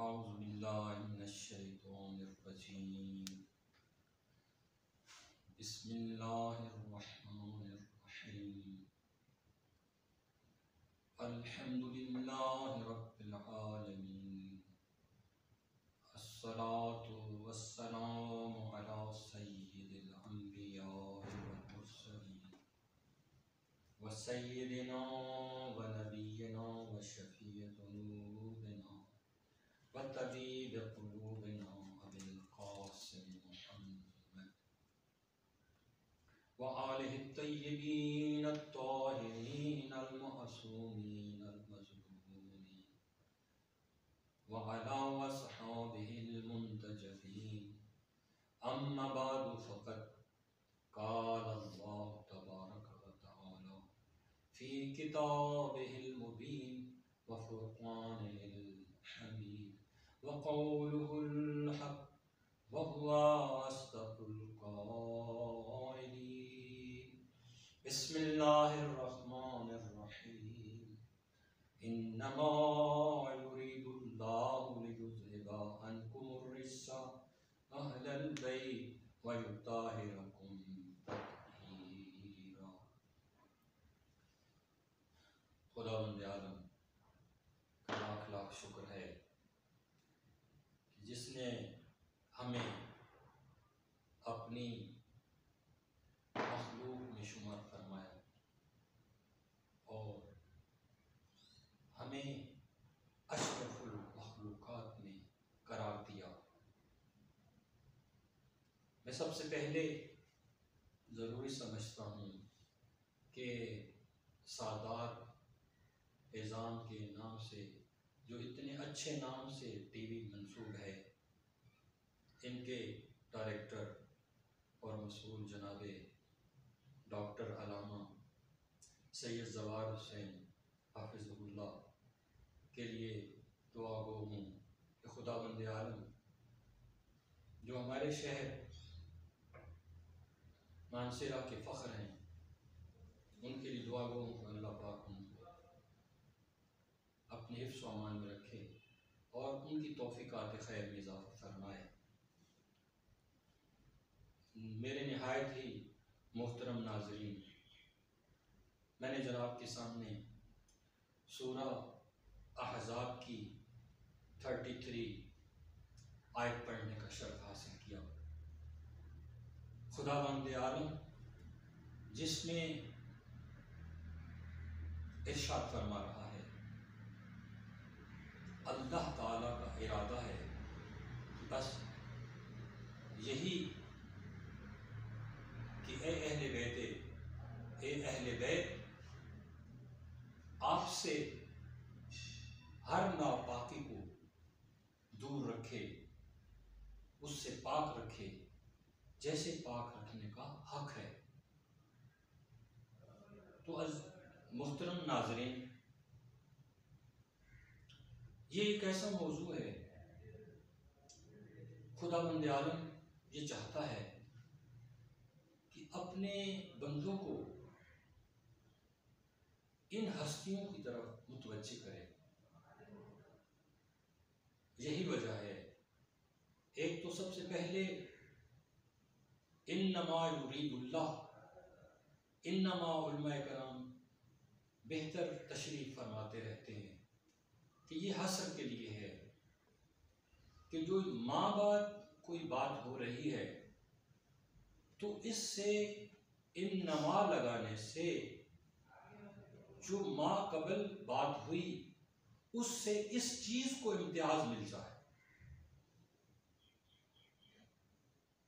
औज़ु बिल्लाहि मिनश शैतानिर रजीम। बिस्मिल्लाहिर रहमानिर रहीम। अल्हम्दुलिल्लाहि रब्बिल आलमीन। अस्सलातु वस्सलामु अला सय्यिदिल अंबिया वल मुरसलीन व सय्यिदिना व नबिय्यिना व शफीइ ज़ुनूबिना व तबीब क़ुलूबिना अबिल क़ासिम मुहम्मद व आलिहि तय्यबीन अत्ताहिरीन अल-मअसूमीन अल-मज़लूमीन व अला अस्हाबिहिल मुंतजबीन। अम्मा बअदु फ़क़द क़ाल अल्लाहु तबारक व तआला फ़ी किताबिहिल मुबीन व फ़ुरक़ानिहिल हमीद व क़ौलुहुल हक़ व हुवा अस्दक़ुल क़ाइलीन। बिस्मिल्लाहिर रहमानिर रहीम। इन्नमा युरीदुल्लाहु लियुज़हिबा अन्कुमुर रिज्सा अहलल बैत व युत्ताहिरकुम तत्हीरा। खुदावंद आलम का लाख लाख शुक्र है कि जिसने हमें अपनी मखलूक में शुमार फरमाया और हमें अशरफुल मखलूकात में करार दिया। मैं सबसे पहले ज़रूरी समझता हूँ कि सादात एज़ाम के नाम से जो इतने अच्छे नाम से टीवी मंसूब है, इनके डायरेक्टर और मसूल जनाबे डॉक्टर अल्लामा सैयद ज़वार हुसैन हाफिज़हुल्लाह के लिए दुआ गो हूँ कि खुदावंद आलम जो हमारे शहर मानसरा के फ़ख्र हैं, उनके लिए दुआ गो हूँ कि अल्लाह पाक उनको अपने हिफ्ज़ व अमान में रखे और उनकी तौफ़ीक़ात खैर में इज़ाफ़ा फरमाए। मेरे निहायत ही मोहतरम नाज़रीन, मैंने जनाब के सामने सूरा अहज़ाब की 33 आयत पढ़ने का शर्फ हासिल किया। खुदावंद आलम जिसमें इरशाद फरमा रहा है, अल्लाह ताला का इरादा है कि बस यही कि ए अहले बैत आपसे हर नापाकी को दूर रखे, उससे पाक रखे जैसे पाक रखने का हक है। तो मुहतरम नाज़रीन, ये एक ऐसा मौजू है, खुदावंद आलम ये चाहता है कि अपने बंदों को इन हस्तियों की तरफ मुतवज्जे करे। यही वजह है, एक तो सबसे पहले इन्नमा युरीदुल्लाह, इन्नमा उलमाए कराम बेहतर तशरीफ फरमाते रहते हैं कि ये हसर के लिए है कि जो माँ बाप कोई बात हो रही है तो इससे इन्नमा लगाने से जो माँ कबल बात हुई उससे इस चीज को इम्तियाज मिल जाए।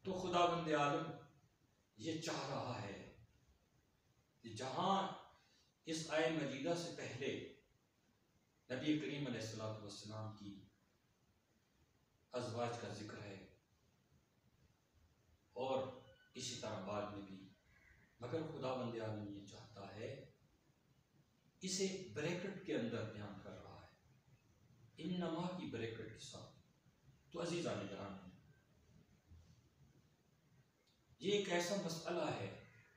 तो खुदावंद आलम ये चाह रहा है कि जहां इस आय मजीदा से पहले नबी करीम अलैहिस्सलाम की अज़वाज का जिक्र है और इसी तरह बाद में भी, मगर खुदावंद आलम ये चाहता है, इसे ब्रैकेट के अंदर बयान कर रहा है, इन्नमा की ब्रैकेट के साथ। तो अज़ीज़ान निगरान, ये एक ऐसा मसला है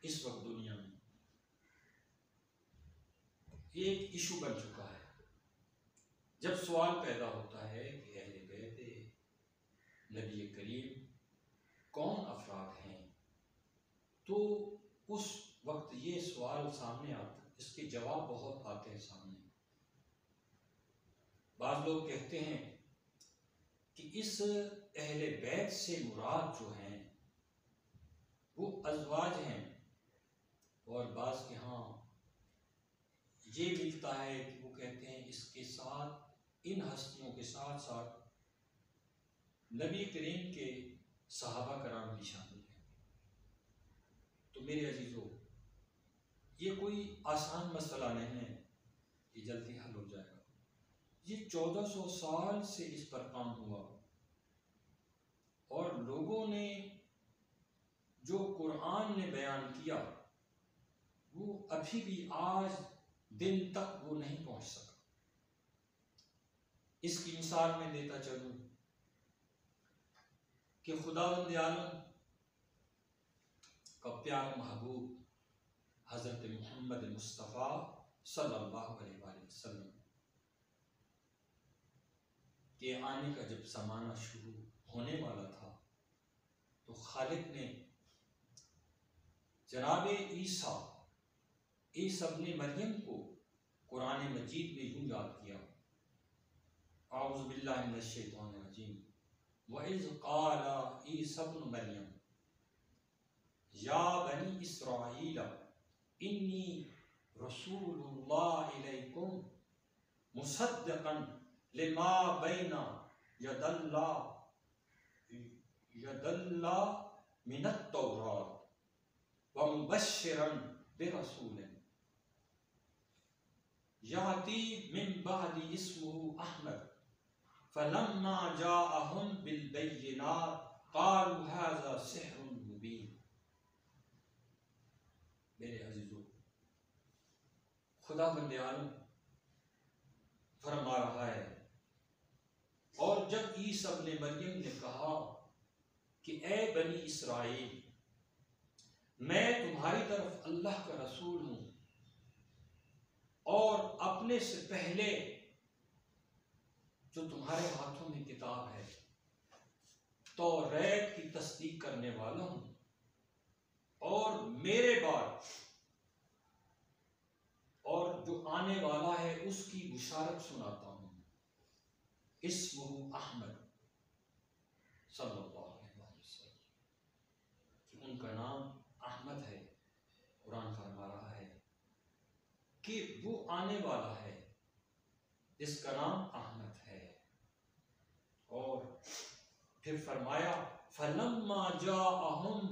इस वक्त दुनिया में, ये एक इशू बन चुका है। जब सवाल पैदा होता है कि अहले नबी करीम कौन अफराद हैं, तो उस वक्त ये सवाल सामने आता है, इसके जवाब बहुत आते हैं सामने। बाज़ लोग कहते हैं कि इस अहले बैत से मुराद जो हैं वो अज़वाज हैं, और बाज़ के यहाँ ये मिलता है कि वो कहते हैं इसके साथ, इन हस्तियों के साथ साथ नबी करीम के सहाबा कराम भी शामिल हैं। तो मेरे अजीज़ों, ये कोई आसान मसला नहीं है, ये जल्दी हल हो जाएगा। ये 1400 साल से इस पर काम हुआ, और लोगों ने जो कुरान ने बयान किया वो अभी भी आज दिन तक वो नहीं पहुंच सका। इसकी मिसाल मैं देता चलूं कि खुदावंद आलम का प्यारा महबूब हज़रत मोहम्मद मुस्तफ़ा सल्लल्लाहु अलैहि वसल्लम के आने का जब ज़माना शुरू होने वाला था, तो खालिक ने जनाब ईसा इब्ने मरियम को कुरान मजीद में यूं याद किया, औज़ु बिल्लाहि मिनश शैतानिर रजीम, व इज़ क़ाला ईसा इब्नु मरियम या बनी इसराईल इन्नी रसूलुल्लाह इलैकुम मुसद्दिक़न लिमा बैना यदल्ला मिनत तौरात व मुबश्शिरन बिरसूलिन याती मिन बअदी इस्मुहु अहमद फलम्मा जाअहुम बिल बय्यिनात क़ालू हाज़ा सिह्रुन मुबीन। मेरे अजीजों, खुदावंद आलम फरमा रहा है, और जब ईसा इब्ने मरियम ने कहा कि ए बनी इसराइल, मैं तुम्हारी तरफ अल्लाह का रसूल हूं, और अपने से पहले जो तुम्हारे हाथों में किताब है तौरात की तस्दीक करने वाला हूं, और मेरे बाद और जो आने वाला है उसकी बुशारत सुनाता हूं, इस्मुहु अहमद सल्लल्लाहु अलैहि वसल्लम, कि उनका नाम अहमद है। कुरान फरमा रहा है कि वो आने वाला है जिसका नाम अहमद है। और फिर फरमाया फलम्मा जाअहुम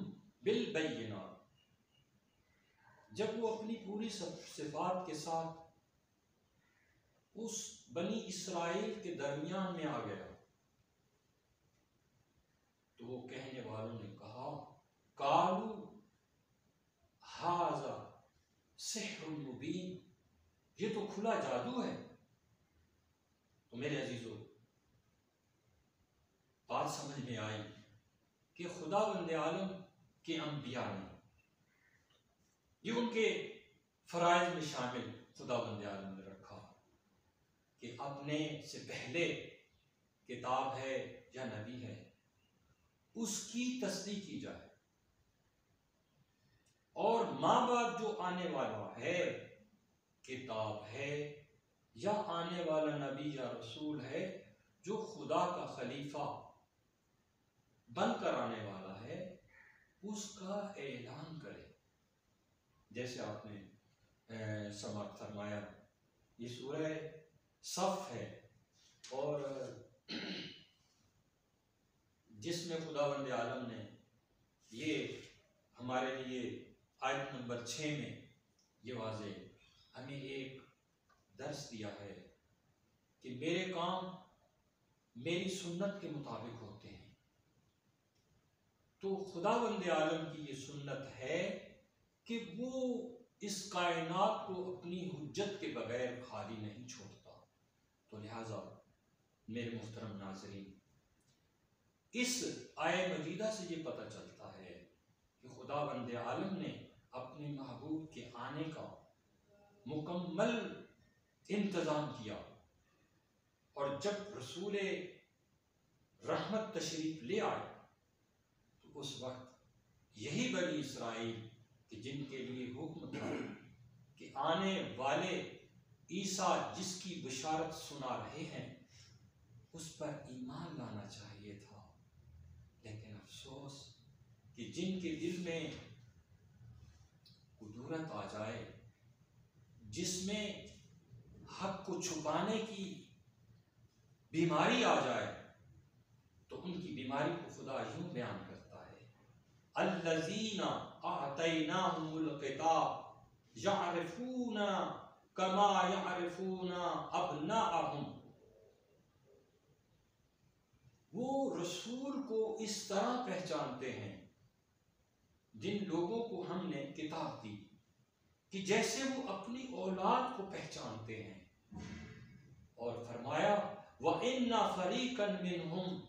बिल बय्यिनात, जब वो अपनी पूरी सिफात के साथ उस बनी इसराइल के दरमियान में आ गया, तो वो कहने वालों ने कहा कालू हाज़ा सिह्रुन मुबीन, ये तो खुला जादू है। तो मेरे अजीजों, बात समझ में आई कि खुदावंद आलम के अंबिया ने, ये उनके फराइज में शामिल खुदावंद आलम ने रखा कि अपने से पहले किताब है या नबी है उसकी तस्दीक की जाए, और माँ बाप जो आने वाला है किताब है या आने वाला नबी या रसूल है जो खुदा का खलीफा बनकर आने वाला है, उसका ऐलान करे। जैसे आपने समाप्त फरमाया, ये सूरह सफ है, और जिसमें खुदावंद आलम ने ये हमारे लिए आयत नंबर 6 में ये वाज़े हमें एक दर्स दिया है कि मेरे काम मेरी सुन्नत के मुताबिक होते हैं। तो खुदावंद आलम की ये सुन्नत है कि वो इस कायनात को अपनी हुज्जत के बगैर खाली नहीं छोड़ता। तो लिहाजा मेरे मुहतरम नाज़रीन, इस आय मजीदा से ये पता चलता है कि खुदावंद आलम ने अपने महबूब के आने का मुकम्मल इंतज़ाम किया, और जब रहमत तशरीफ ले आए तो उस वक्त यही बनी इसराइल कि जिनके लिए हुक्म था कि आने वाले ईसा जिसकी बिशारत सुना रहे हैं उस पर ईमान लाना चाहिए था। लेकिन अफसोस कि जिनके दिल में कुदूरत आ जाए, जिसमें हक को छुपाने की बीमारी आ जाए, तो उनकी बीमारी को खुदा यूं बयान करता है, अल्लज़ीना आतैनाहुमुल किताब यअरिफूना कमा यअरिफूना अब्नाअहुम। वो रसूल को इस तरह पहचानते हैं, जिन लोगों को हमने किताब दी, कि जैसे वो अपनी औलाद को पहचानते हैं। और फरमाया व इन्ना फरीकन मिनहुम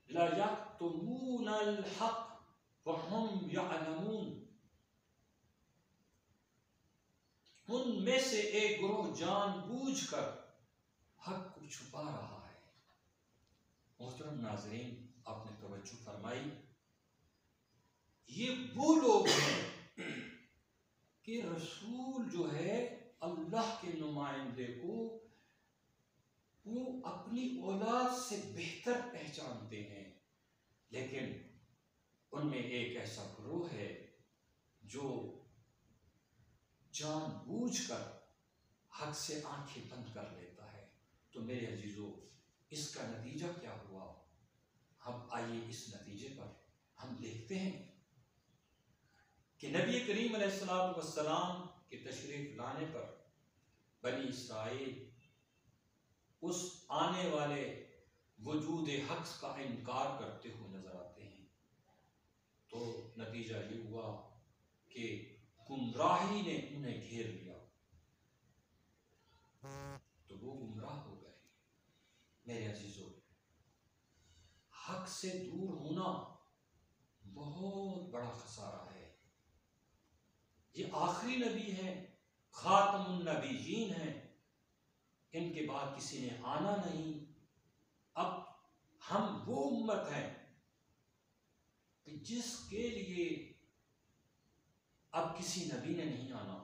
ला यक्तुमूनल हक़ व हुम यअलमून। उनमें से एक ग्रोह जानबूझकर हक को छुपा रहा है। मोहतरम नाज़रीन, आपने तवज्जो फरमाई, ये वो लोग हैं कि रसूल जो है अल्लाह के नुमाइंदे को वो अपनी औलाद से बेहतर पहचानते हैं। लेकिन उनमें एक ऐसा ग्रोह है जो जानबूझकर हक से आंखें बंद कर लेता है। तो मेरे अजीजों, इसका नतीजा क्या हुआ? हम आइए इस नतीजे पर हम देखते हैं कि नबी करीम अलैहिस्सलाम के तशरीफ लाने पर बनी इसराइल उस आने वाले वजूद हक का इनकार करते हुए नजर आते हैं। तो नतीजा ये हुआ कि गुमराही ने उन्हें घेर लिया, तो वो गुमराह हो गए। मेरे अजीजों, हक से दूर होना बहुत बड़ा खसारा है। ये आखिरी नबी हैं, खातमुन नबीयीन हैं, इनके बाद किसी ने आना नहीं। अब हम वो उम्मत हैं कि जिसके लिए अब किसी नबी ने नहीं आना,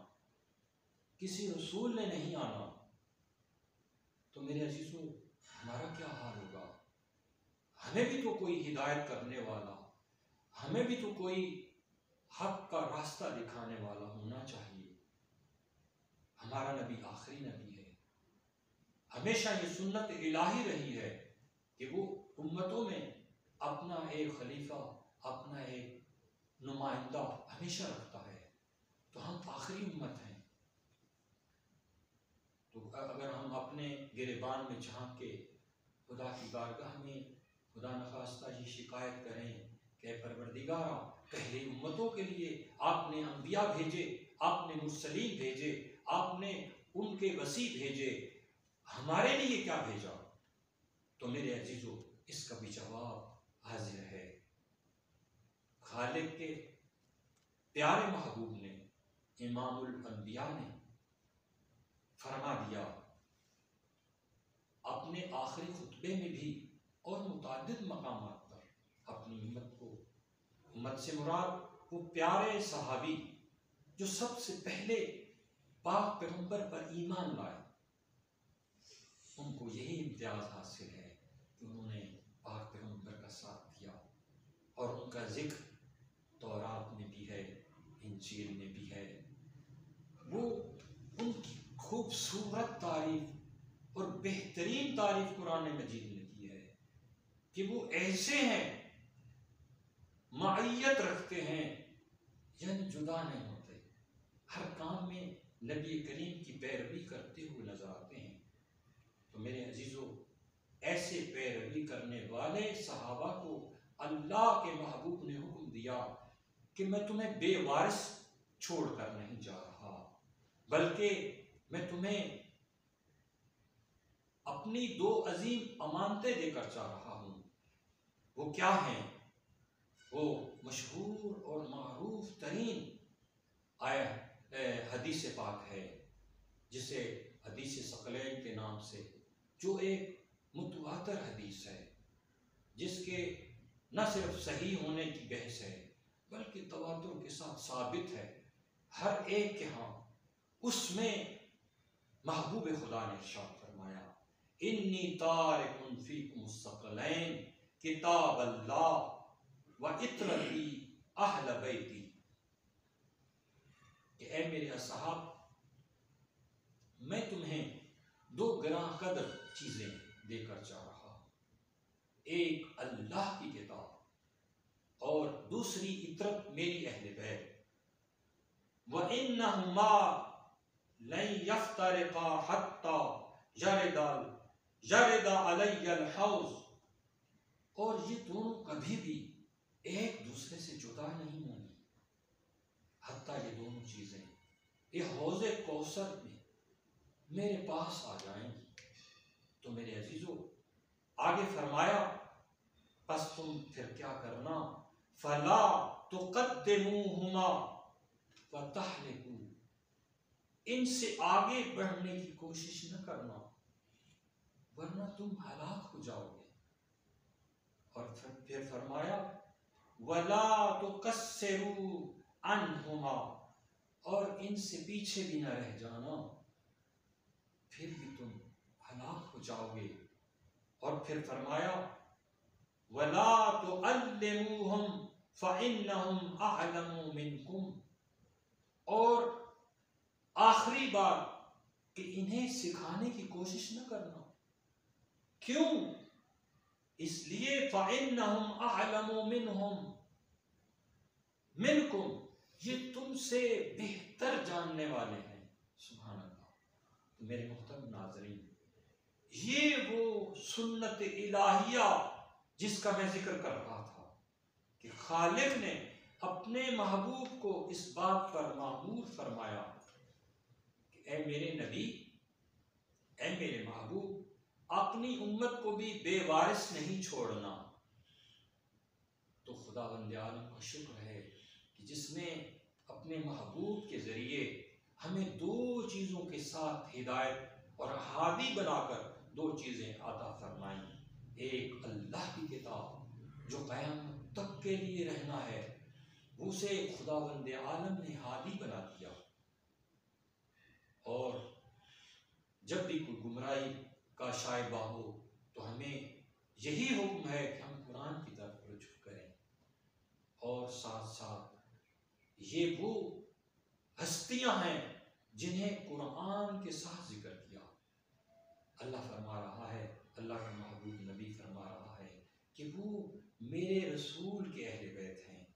किसी रसूल ने नहीं आना। तो मेरे अजीजों, हमारा क्या हाल होगा? हमें भी तो कोई हिदायत करने वाला, हमें भी तो कोई हक का रास्ता दिखाने वाला होना चाहिए। हमारा नबी आखिरी नबी है। हमेशा ये सुन्नत इलाही रही है कि वो उम्मतों में अपना एक खलीफा, अपना एक नुमाइंदा हमेशा रखता है। तो हम आखिरी उम्मत हैं। तो अगर हम अपने गिरेबान में झांक के खुदा की बारगाह में खुदा नखास्ता ये शिकायत करें कि परवरदिगारा, पहले उम्मतों के लिए आपने अंबिया भेजे, आपने मुरसलीन भेजे, आपने उनके वसी भेजे, हमारे लिए क्या भेजा? तो मेरे अजीजों, इसका भी जवाब हाजिर है। खालिक के प्यारे महबूब ने, इमामुल अंबिया ने फरमा दिया अपने आखिरी खुतबे में भी और मुताद्दिद मकामात पर अपनी उम्मत को, उम्मत से मुराद वो प्यारे सहाबी जो सबसे पहले पाक पैगंबर पर ईमान लाए, उनको यही इम्तियाज हासिल है कि उन्होंने पाक पैगंबर का साथ दिया। और उनका जिक्र तौरात में भी है, इंजील में भी है। वो उनकी खूबसूरत तारीफ और बेहतरीन तारीफ कुरान मजीद ने की है कि वो ऐसे हैं, माइयत रखते हैं, यानी जुदा नहीं होते, हर काम में नबी करीम की पैरवी करते हुए नजर आते हैं। तो मेरे अजीजों, ऐसे पैरवी करने वाले सहाबा को अल्लाह के महबूब ने हुक्म दिया कि मैं तुम्हें बेवारिस छोड़कर नहीं जा रहा, बल्कि मैं तुम्हें अपनी दो अजीम अमानतें देकर जा रहा हूं। वो क्या हैं? वो मशहूर और मारूफ तरीन हदीस पाक है, जिसे हदीस सकलैन के नाम से, जो एक मुतवातर हदीस है, जिसके न सिर्फ सही होने की बहस है बल्कि तवातुर के साथ साबित है हर एक के यहाँ। उसमें महबूब खुदा ने इरशाद फरमाया, इन्नी तारिकुन फीकुम सक़लैन किताब अल्लाह व इत्रती अहल बैती, कि ऐ मेरे असहाब, मैं तुम्हें दो गिरां कदर चीजें देकर जा रहा हूं, एक अल्लाह की किताब और दूसरी इतरत मेरी अहले बैत। व इन्नहुमा लन यफ्तरिका हत्ता यरिदा अलैयल हौज़, और ये दोनों कभी भी एक दूसरे से जुदा नहीं होंगी, हत्ता ये दोनों चीजें ये हौज़े कौसर में मेरे पास आ जाएंगी। तो मेरे अजीजों, आगे फरमाया, बस तुम फिर क्या करना, फला तुक़द्दिमूहुमा व तहलिकू, इनसे आगे बढ़ने की कोशिश न करना वरना तुम हलाक हो जाओगे। और फिर फरमाया, वला तुक़स्सिरू अन्हुमा, और इनसे पीछे भी न रह जाना, फिर भी तुम हलाक हो जाओगे। और फिर फरमाया, वला तुअल्लिमूहुम फ़इन्नहुम अअलमु मिनकुम, और आखिरी बात कि इन्हें सिखाने की कोशिश न करना। क्यों? इसलिए फ़इन्नहुम अअलमु मिनकुम, ये तुमसे बेहतर जानने वाले हैं। सुभान अल्लाह। तो मेरे मुहतरम नाज़रीन, ये वो सुन्नत इलाहिया जिसका मैं जिक्र कर रहा था कि खालिक ने अपने महबूब को इस बात पर मामूर फरमाया कि ऐ मेरे नबी, ऐ मेरे महबूब, अपनी उम्मत को भी बेवारिस नहीं छोड़ना। तो खुदावंद आलम का शुक्र है कि जिसने अपने महबूब के जरिए हमें दो चीज़ों के साथ हिदायत और हादी बनाकर दो चीज़ें अता फरमाई। एक अल्लाह की किताब जो क़यामत तक के लिए रहना है, उसे खुदावंद आलम ने हादी बना दिया। और जब भी कोई गुमराही का शायबा हो तो हमें यही हुक्म है कि हम कुरान की तरफ रुजू करें। और साथ साथ ये वो हस्तियां हैं जिन्हें कुरान के साथ जिक्र किया। अल्लाह फरमा रहा है, अल्लाह का महबूब नबी फरमा रहा है कि वो मेरे रसूल के अहले बैत हैं।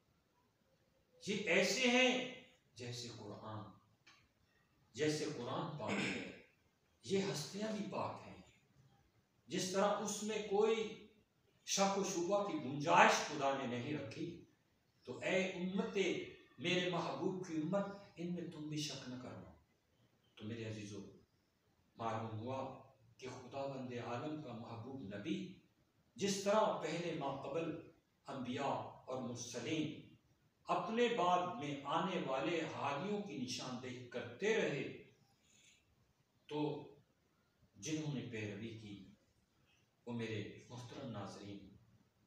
ये ऐसे हैं जैसे कुरान पाक है, ये हस्तियां भी पाक हैं। जिस तरह उसमें कोई शक व शुबा की गुंजाइश खुदा ने नहीं रखी, तो ऐ उम्मते, मेरे महबूब की उम्मत, इनमें तुम भी शक न करना। तो मेरे अजीजों, मालूम हुआ कि खुदावंद आलम का महबूब नबी जिस तरह पहले माक़बल अंबिया और मुरसलीन अपने बाद में आने वाले हादियों की निशानदेही करते रहे, तो जिन्होंने पैरवी की वो मेरे मुहतरम नाज़रीन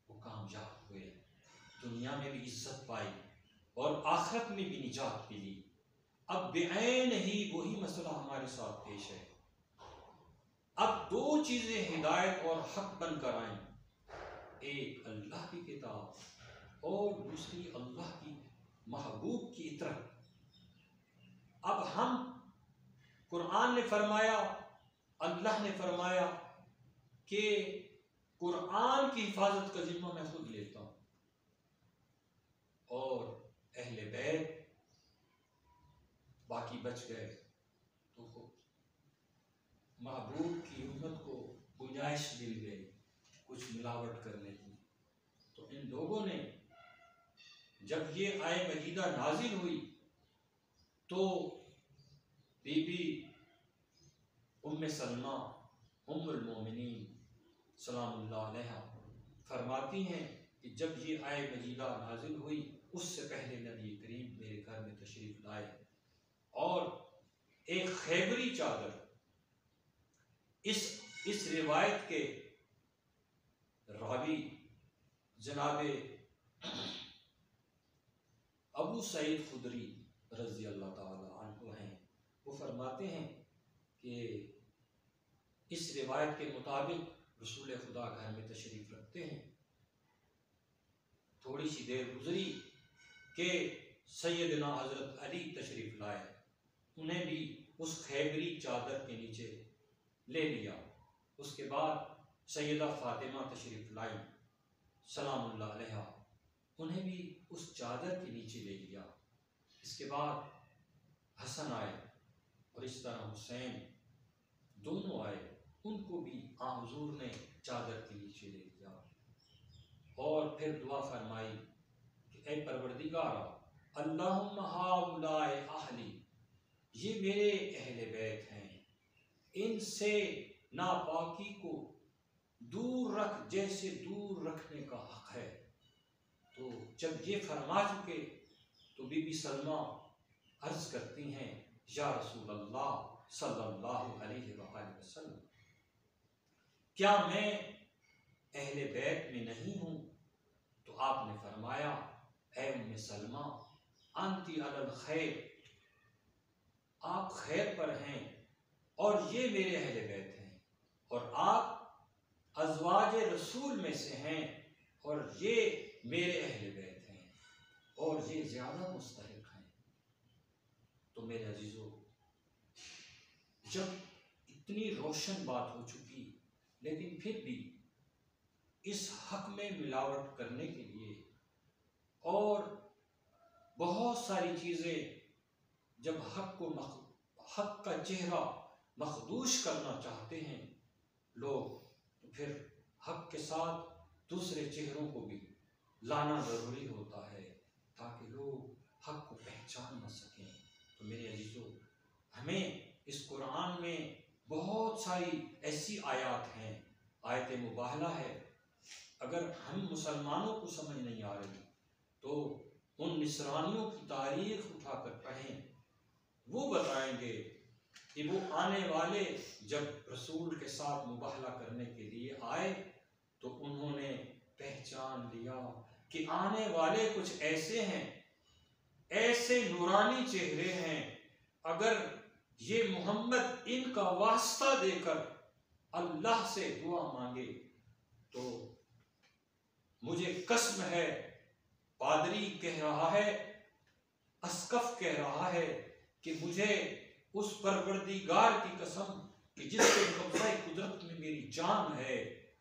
वो कामयाब हुए, दुनिया में भी इज्जत पाई और आखिरत में भी निजात मिली। अब बेऐन ही वही मसला हमारे साथ पेश है। अब दो चीज़ें हिदायत और हक बनकर आए, एक अल्लाह की किताब और दूसरी अल्लाह की महबूब की इतरत। अब हम, कुरान ने फरमाया, अल्लाह ने फरमाया कि कुरान की हिफाजत का जिम्मा मैं खुद लेता हूँ, और अहले बैत बाकी बच गए तो महबूब की उम्मत को गुंजाइश मिल गई कुछ मिलावट करने की। तो इन लोगों ने, जब ये आय मजीदा नाजिल हुई, तो बीबी उम्मे सलमा उम्मुल मोमिनीन सलामुल्लाह अलैहा फरमाती हैं कि जब ये आय मजीदा नाजिल हुई, उससे पहले नबी करीम मेरे घर में तशरीफ लाए और एक खैबरी चादर, इस रिवायत के रावी जनाबे अबू सईद खुदरी रज़ी अल्लाह ताला अन्हु हैं। वो फरमाते हैं कि इस रिवायत के मुताबिक रसूल खुदा घर में तशरीफ़ रखते हैं। थोड़ी सी देर गुजरी कि सैयदना हज़रत अली तशरीफ़ लाए, उन्हें भी उस खैबरी चादर के नीचे ले लिया। उसके बाद सैयदा फ़ातिमा तशरीफ़ लाई सलामुल्लाह अलैहा, उन्हें भी उस चादर के नीचे ले लिया। इसके बाद हसन आए और इस तरह हुसैन दोनों आए, उनको भी हुजूर ने चादर के नीचे ले लिया और फिर दुआ फरमाई कि ऐ परवरदिगार अल्लाहुम्मा हाउलाए अहली, ये मेरे अहले बैत हैं, इनसे नापाकी को दूर रख जैसे दूर रखने का हक है। तो जब ये फरमा चुके तो बीबी सलमा अर्ज करती हैं, या रसूल अल्लाह सल्लल्लाहु अलैहि वसल्लम, क्या मैं अहले बैत में नहीं हूँ? तो आपने फरमाया, ऐ उम्मे सलमा अंती अलल खैर, आप खैर पर हैं और ये मेरे अहले बैत हैं, और आप अज़वाज रसूल में से हैं और ये मेरे अहले बैत हैं और ये ज़्यादा मुस्तहिक हैं। तो मेरे अजीज़ों, जब इतनी रोशन बात हो चुकी लेकिन फिर भी इस हक में मिलावट करने के लिए और बहुत सारी चीज़ें, जब हक का चेहरा मखदूश करना चाहते हैं लोग, तो फिर हक के साथ दूसरे चेहरों को भी लाना ज़रूरी होता है ताकि लोग हक को पहचान न सकें। तो मेरे अजीज़ों, हमें इस कुरान में बहुत सारी ऐसी आयत हैं, आयत मुबाहला है, अगर हम मुसलमानों को समझ नहीं आ रही तो उन निसरानियों की तारीख उठाकर पढ़ें, वो बताएंगे कि वो आने वाले जब रसूल के साथ मुबाहला करने के लिए आए तो उन्होंने पहचान लिया कि आने वाले कुछ ऐसे हैं, ऐसे नूरानी चेहरे हैं, अगर ये मोहम्मद इनका वास्ता देकर अल्लाह से दुआ मांगे तो मुझे कसम है, पादरी कह रहा है, अस्कफ कह रहा है कि मुझे उस परवरदिगार की कसम कि जिसके कब्ज़े कुदरत में मेरी जान है,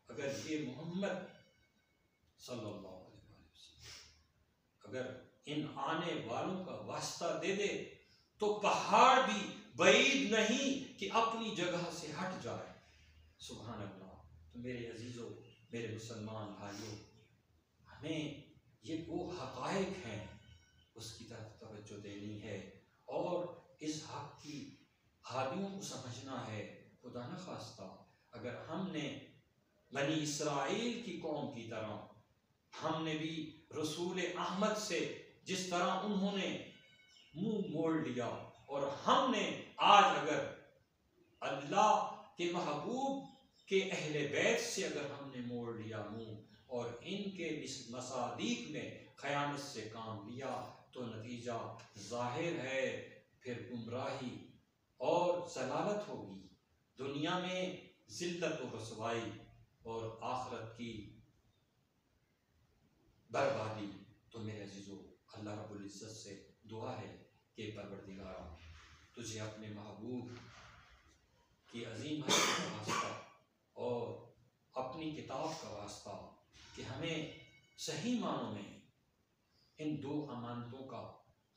अगर ये मोहम्मद सल्लल्लाहु अलैहि वसल्लम अगर इन आने वालों का वास्ता दे दे तो पहाड़ भी बईद नहीं कि अपनी जगह से हट जाए। सुभान अल्लाह। तो मेरे अजीज़ों, मेरे मुसलमान भाइयों, हमें ये वो हक़ाइक़ हैं उसकी तरफ तवज्जो देनी है और इस हक़ की हादियों को समझना है। खुदा न खास्ता अगर हमने बनी इसराइल की कौम की तरह हमने भी रसूल अहमद से जिस तरह उन्होंने मुंह मोड़ लिया और हमने आज अगर अल्लाह के महबूब के अहले बैत से अगर हमने मोड़ लिया मुंह और इनके इस मसादीक में खयानत से काम लिया तो नतीजा जाहिर है, फिर गुमराही और जलालत होगी, दुनिया में जिल्लत और रसवाई और आखिरत की बर्बादी। तो मेरे अजीज़ों, अल्लाह रब्बुल इज़्ज़त से दुआ है कि परवरदिगारा तुझे अपने महबूब की अजीम हस्ती का वास्ता और अपनी किताब का वास्ता कि हमें सही मानों में इन दो अमानतों का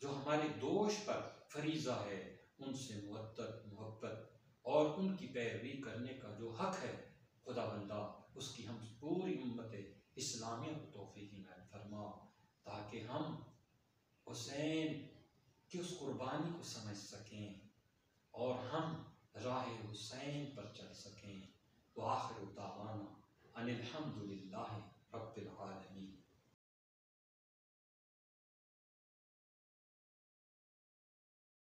जो हमारे दोष पर फरीज़ा है उनसे मुवत्तत मोहब्बत और उनकी पैरवी करने का जो हक है, खुदा बंदा उसकी हम पूरी उम्मत इस्लामिया को तौफीक इनायत फरमा ताकि हम हुसैन की उस कुर्बानी को समझ सकें और हम राह हुसैन पर चल सकें। तो आखिर दावाना अनिल हम्दुलिल्लाहि रब्बिल आलमीन।